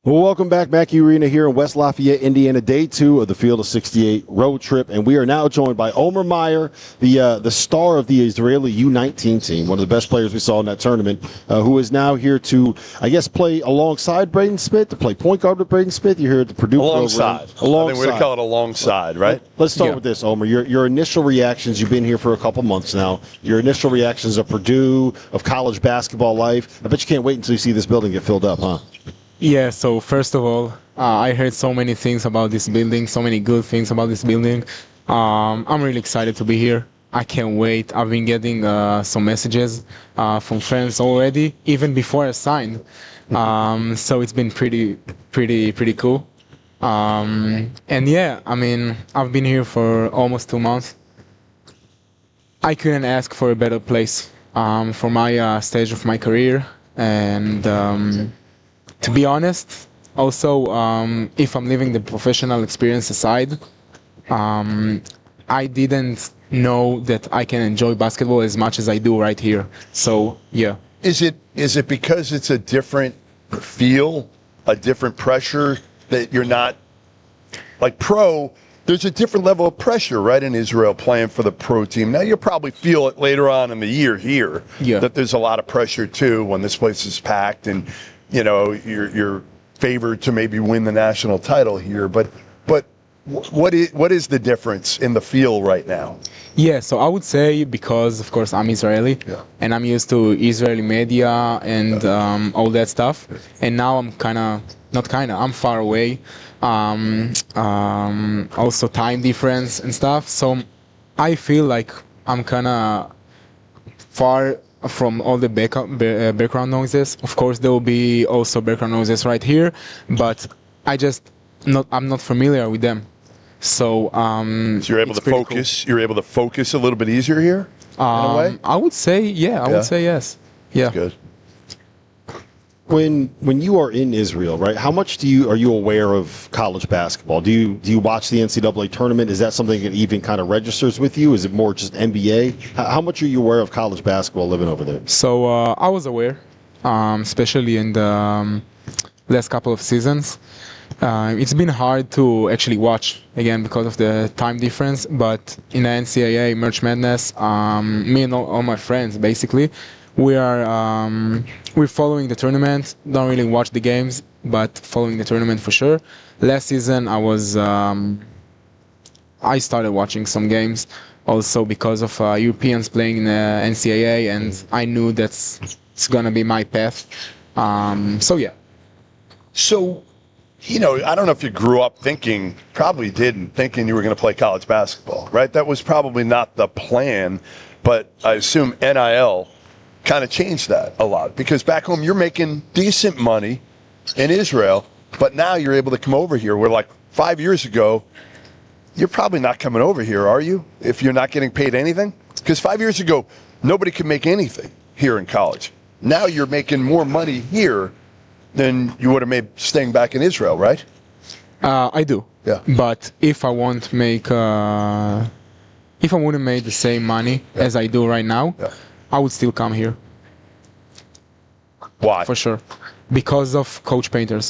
Well, welcome back, Mackey Arena here in West Lafayette, Indiana, day 2 of the Field of 68 road trip. And we are now joined by Omer Mayer, the star of the Israeli U19 team, one of the best players we saw in that tournament, who is now here to, I guess, play alongside Braden Smith, to play point guard with Braden Smith. You're here at the Purdue alongside. program. I think we're going to call it alongside, right? Let's start with this, Omer. Your initial reactions, you've been here for a couple months now, your initial reactions of Purdue, of college basketball life. I bet you can't wait until you see this building get filled up, huh? Yeah, so first of all, I heard so many things about this building, so many good things about this building. I'm really excited to be here. I can't wait. I've been getting some messages from friends already, even before I signed. So it's been pretty cool. And yeah, I mean, I've been here for almost 2 months. I couldn't ask for a better place for my stage of my career. And to be honest, also, if I'm leaving the professional experience aside, I didn't know that I can enjoy basketball as much as I do right here. So, yeah. Is it because it's a different feel, a different pressure that you're not like pro? There's a different level of pressure, right, in Israel playing for the pro team. Now, you'll probably feel it later on in the year here, that there's a lot of pressure, too, when this place is packed and, you know, you're favored to maybe win the national title here. But what is the difference in the feel right now? Yeah, so I would say because, of course, I'm Israeli, and I'm used to Israeli media and all that stuff. And now I'm I'm far away. Also time difference and stuff. So I feel like I'm kind of far from all the background noises. Of course, there will be also background noises right here, but I'm not familiar with them. So, so you're able to focus. Cool. You're able to focus a little bit easier here. In a way? I would say, I would say yes. Yeah. That's good. When you are in Israel, right? How much are you aware of college basketball? Do you watch the NCAA tournament? Is that something that even kind of registers with you? Is it more just NBA? How much are you aware of college basketball living over there? So I was aware, especially in the last couple of seasons. It's been hard to actually watch again because of the time difference. But in the NCAA March Madness, me and all my friends basically. We're following the tournament. Don't really watch the games, but following the tournament for sure. Last season, I started watching some games, also because of Europeans playing in the NCAA, and I knew it's gonna be my path. So yeah. So, you know, I don't know if you grew up probably didn't, thinking you were going to play college basketball, right? That was probably not the plan, but I assume NIL kind of changed that a lot, because back home you're making decent money in Israel, but now you're able to come over here where, like, 5 years ago, you're probably not coming over here, are you, if you're not getting paid anything? Because 5 years ago, nobody could make anything here in college. Now you're making more money here than you would have made staying back in Israel, right? I do. Yeah. But if I wouldn't make the same money as I do right now, I would still come here. Why? For sure. Because of Coach Painter.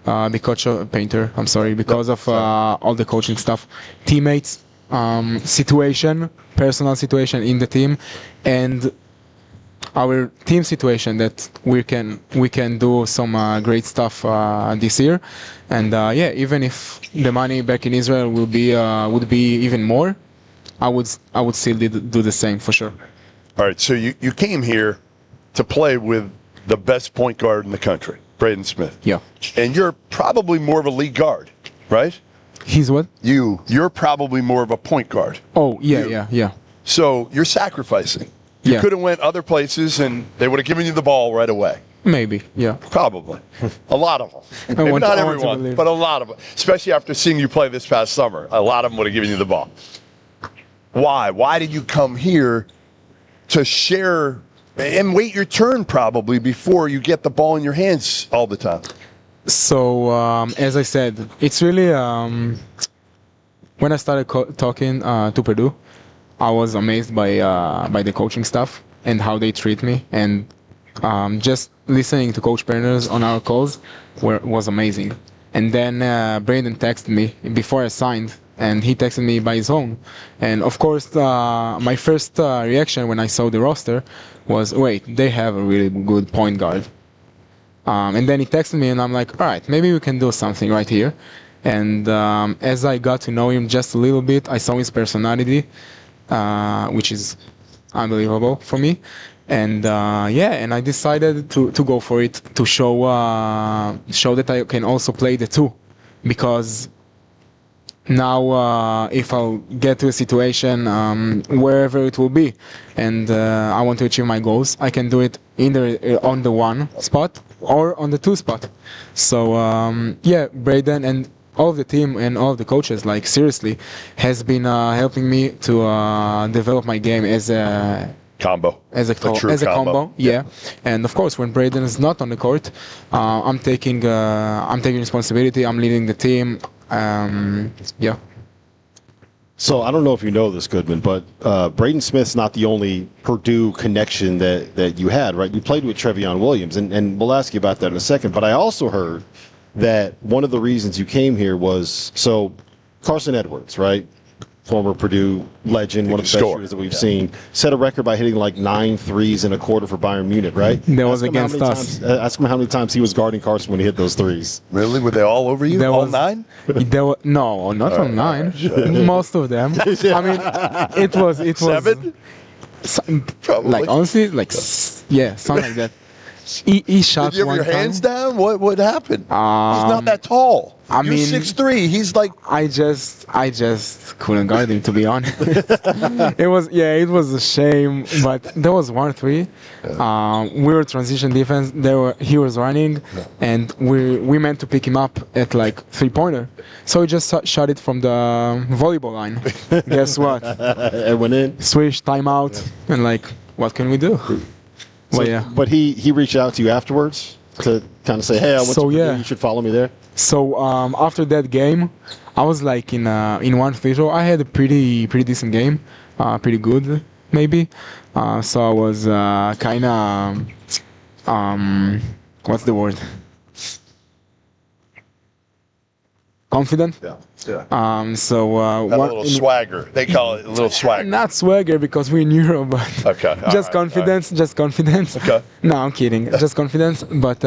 Because of all the coaching stuff, teammates, personal situation in the team, and our team situation that we can do some great stuff this year. And even if the money back in Israel would be even more, I would still do the same for sure. All right, so you came here to play with the best point guard in the country, Braden Smith. Yeah. And you're probably more of a lead guard, right? He's what? You're probably more of a point guard. Oh, yeah. So you're sacrificing. You could have went other places and they would have given you the ball right away. Maybe, yeah. Probably. A lot of them. Maybe not everyone, but a lot of them. Especially after seeing you play this past summer. A lot of them would have given you the ball. Why? Why did you come here to share and wait your turn probably before you get the ball in your hands all the time? So, as I said, it's really, when I started talking to Purdue, I was amazed by the coaching staff and how they treat me. And Just listening to Coach Berners on our calls was amazing. And then Braden texted me before I signed, and he texted me by his own. And of course, my first reaction when I saw the roster was, wait, they have a really good point guard. And then he texted me, and I'm like, all right, maybe we can do something right here. And as I got to know him just a little bit, I saw his personality, which is unbelievable for me. And and I decided to go for it, to show that I can also play the two, because now if I'll get to a situation wherever it will be, and I want to achieve my goals, I can do it either on the one spot or on the two spot. So Braden and all of the team and all of the coaches, like seriously, has been helping me to develop my game as a combo. As a combo, yeah. And of course, when Braden is not on the court, I'm taking responsibility. I'm leading the team. So I don't know if you know this, Goodman, but Braden Smith's not the only Purdue connection that you had, right? You played with Trevion Williams, and we'll ask you about that in a second. But I also heard that one of the reasons you came here was, so Carson Edwards, right? Former Purdue legend, one of the best shooters that we've seen, set a record by hitting like 9 threes in a quarter for Bayern Munich, right? That was against us. Ask him how many times he was guarding Carson when he hit those threes. Really? Were they all over you? All 9? No, not all 9. Most of them. I mean, it was 7? Probably. Like honestly, something like that. He shot Did you have your hands down? What happened? He's not that tall. You're mean, 6'3". He's like. I just couldn't guard him, to be honest. It was a shame, but there was 1-3. We were transition defense. He was running, and we meant to pick him up at like 3-pointer. So he just shot it from the volleyball line. Guess what? It went in. Swish, timeout, and like, what can we do? But he reached out to you afterwards to kind of say, hey, I went to Purdue, you should follow me there. So after that game, I was like in one free throw. I had a pretty decent game, pretty good maybe. So I was kind of what's the word? Confident. Yeah. A little swagger. They call it a little swagger. Not swagger because we're in Europe, but okay. Just confidence. Okay. No, I'm kidding. Just confidence. But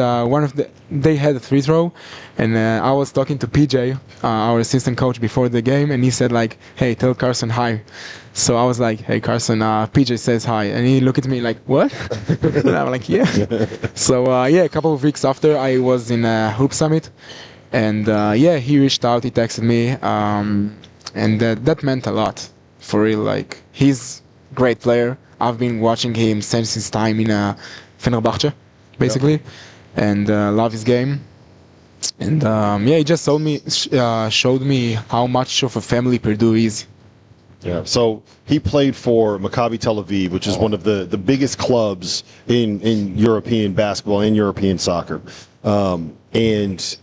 they had a free throw, and I was talking to PJ, our assistant coach, before the game, and he said like, "Hey, tell Carson hi." So I was like, "Hey, Carson, PJ says hi," and he looked at me like, "What?" And I'm like, "Yeah." So a couple of weeks after, I was in a Hoop Summit. And he reached out, he texted me, and that meant a lot, for real. Like, he's a great player. I've been watching him since his time in Fenerbahce, basically, and love his game. And he just showed me how much of a family Purdue is. Yeah. So he played for Maccabi Tel Aviv, which is one of the biggest clubs in European basketball and European soccer, and.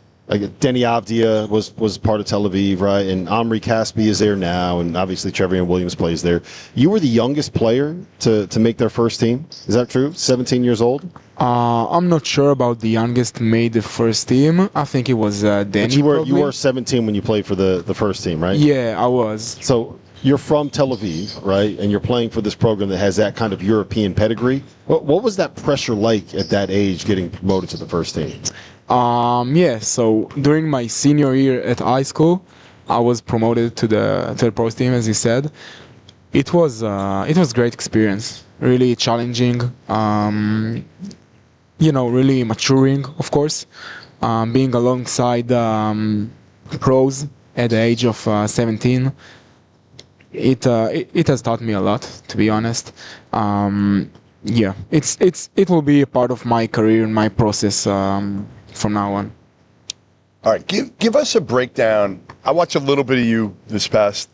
Denny Avdia was part of Tel Aviv, right? And Omri Caspi is there now, and obviously Trevion Williams plays there. You were the youngest player to make their first team. Is that true? 17 years old? I'm not sure about the youngest made the first team. I think it was Denny. But you were 17 when you played for the first team, right? Yeah, I was. So you're from Tel Aviv, right? And you're playing for this program that has that kind of European pedigree. What was that pressure like at that age, getting promoted to the first team? So during my senior year at high school, I was promoted to the pro team, as you said. It was a great experience, really challenging, really maturing, of course, being alongside pros at the age of 17. It has taught me a lot, to be honest. It will be a part of my career and my process from now on. All right, give us a breakdown. I watched a little bit of you this past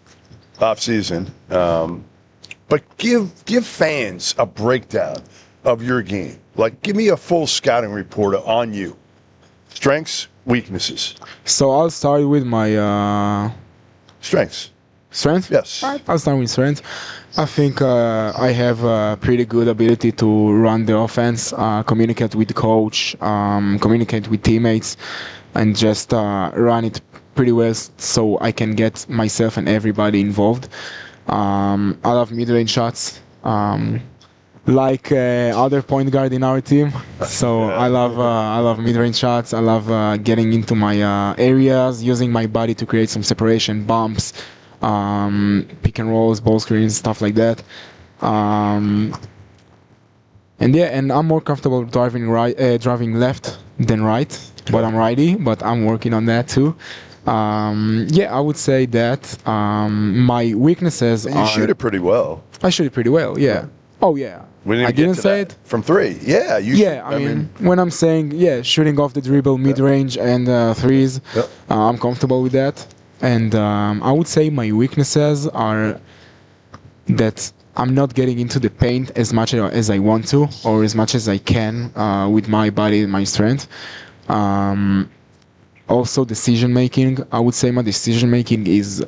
off season, but give fans a breakdown of your game. Like, give me a full scouting report on you. Strengths, weaknesses. So I'll start with my strengths. Strength? Yes. All right, I'll start with strength. I think I have a pretty good ability to run the offense, communicate with the coach, communicate with teammates, and just run it pretty well so I can get myself and everybody involved. I love mid-range shots. Like other point guard in our team, so I love mid-range shots. I love getting into my areas, using my body to create some separation, bumps, pick and rolls, ball screens, stuff like that. And I'm more comfortable driving left than right, but I'm righty. But I'm working on that too. I would say that my weaknesses And you shoot it pretty well. I shoot it pretty well. Yeah. Oh yeah. We didn't I even get didn't to say that. it. From 3. Yeah, you Yeah, I mean, when I'm saying shooting off the dribble, mid-range, and threes, Yep. I'm comfortable with that. And I would say my weaknesses are that I'm not getting into the paint as much as I want to, or as much as I can with my body and my strength. Also, decision making. I would say my decision making is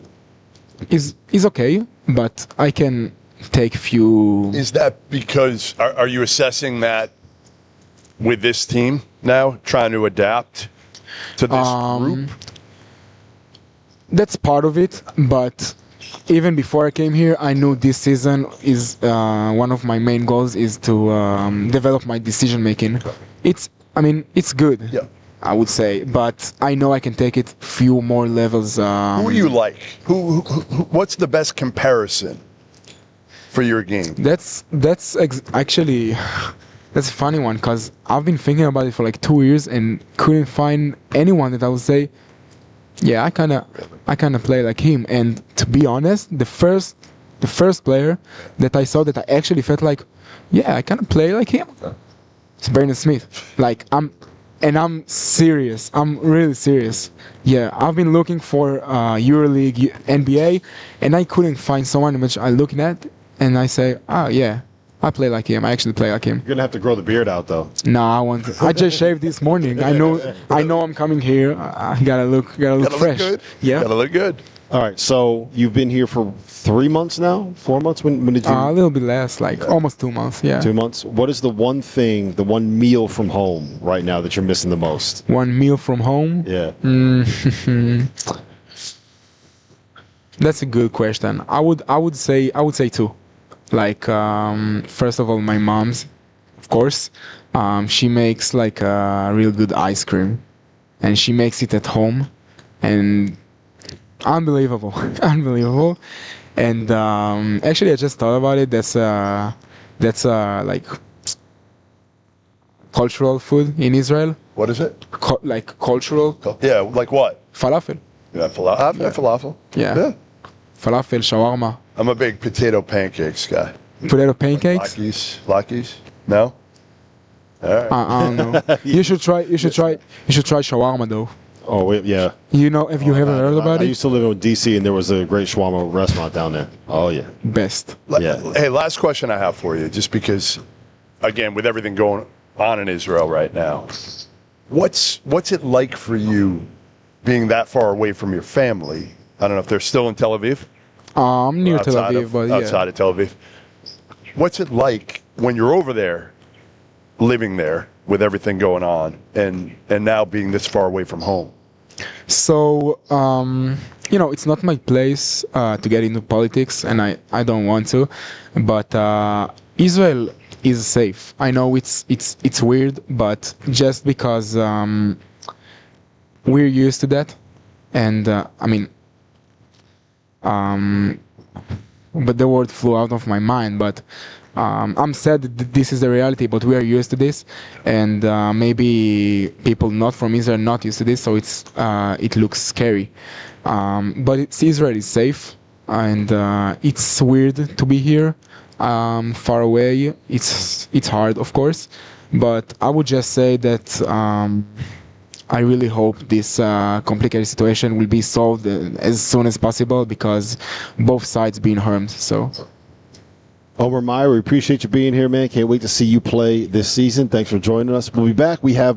okay, but I can take few. Is that because are you assessing that with this team now, trying to adapt to this group? That's part of it, but even before I came here, I knew this season is one of my main goals is to develop my decision making. It's good. Yeah. I would say, but I know I can take it few more levels. Who are you like? Who what's the best comparison for your game? Actually that's a funny one because I've been thinking about it for like 2 years and couldn't find anyone that I would say, yeah, I kind of play like him. And to be honest, the first player that I saw that I actually felt like, yeah, I kind of play like him. It's Braden Smith. Like I'm serious. I'm really serious. Yeah, I've been looking for EuroLeague, NBA, and I couldn't find someone which I look at and I say, oh yeah, I play like him. I actually play like him. You're gonna have to grow the beard out though. No, I just shaved this morning. I know I'm coming here. I gotta look fresh. Look good. Yeah. Gotta look good. All right, so you've been here for 3 months now, 4 months. When did you? A little bit less, like almost 2 months. Yeah. 2 months. What is the one thing, the one meal from home right now that you're missing the most? One meal from home. Yeah. That's a good question. I would say 2. Like first of all, my mom's, of course, she makes like a real good ice cream, and she makes it at home, and unbelievable. And actually, I just thought about it. That's like cultural food in Israel. What is it? Like cultural Yeah, like what? falafel. Yeah, falafel. Yeah. Falafel, shawarma, I'm a big potato pancakes guy. potato pancakes. Lakis? No? All right. I don't know. You should try shawarma though. Oh yeah. You know, have you ever heard about I it? used to live in DC, and there was a great shawarma restaurant down there. Oh yeah. Best. Yeah. Hey, last question I have for you, just because, again, with everything going on in Israel right now, what's it like for you being that far away from your family? I don't know if they're still in Tel Aviv. I'm near Tel Aviv, but yeah. Outside of Tel Aviv. What's it like when you're over there, living there with everything going on, and now being this far away from home? So, it's not my place to get into politics, and I don't want to. But Israel is safe. I know it's weird, but just because we're used to that, and but the word flew out of my mind. But I'm sad that this is the reality, but we are used to this, and maybe people not from Israel are not used to this, so it looks scary. But Israel is safe, and it's weird to be here, far away. It's hard, of course, but I would just say that I really hope this complicated situation will be solved as soon as possible, because both sides being harmed. So. Omer Mayer, we appreciate you being here, man. Can't wait to see you play this season. Thanks for joining us. We'll be back. We have